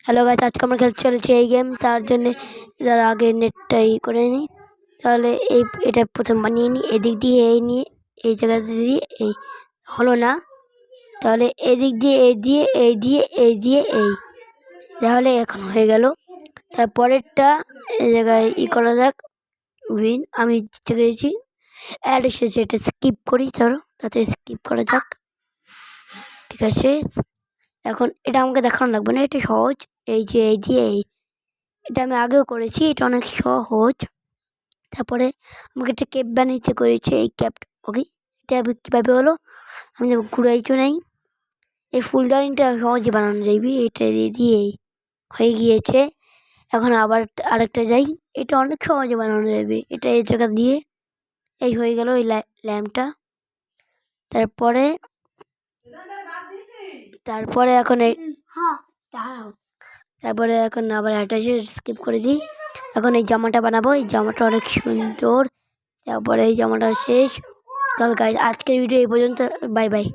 Hello guys, আজকে আমরা খেলতে চলেছি এই গেম। তার জন্য যারা আগে নেটটা করে নিই, তাহলে এটা প্রথম বানিয়ে নিই। এদিক দিয়ে এই নিয়ে এই জায়গাতে দিয়ে এই হলো না, তাহলে এদিক দিয়ে এই তাহলে এখন হয়ে গেল। তারপরেরটা এই জায়গায় করা যাক। উইন আমি জিতে গেছি। অ্যাড এসেছে, এটা স্কিপ করি। চলো তাতে স্কিপ করা যাক। ঠিক আছে, এখন এটা আমাকে দেখানো লাগবে না, এটা সহজ। এই যে এটা আমি আগেও করেছি, এটা অনেক সহজ। তারপরে আমাকে একটা ক্যাপ বানিয়েছে করেছে, এই ক্যাপটা ওকে। এটা কীভাবে হলো আমি যেমন ঘুরাইছো নেই, এই ফুলদানিটা সহজে বানানো যাইবে। এটা দিয়ে হয়ে গিয়েছে। এখন আবার আরেকটা যাই, এটা অনেক সহজে বানানো যাবে। এটা এই জায়গা দিয়ে এই হয়ে গেল এই ল্যাম্পটা। তারপরে এখন এই তারপরে এখন আবার অ্যাটাচে স্কিপ করে দিই। এখন এই জামাটা বানাবো, এই জামাটা অনেক সুন্দর। তারপরে এই জামাটা শেষ। তাহলে গাইস, আজকের ভিডিও এই পর্যন্ত। Bye bye.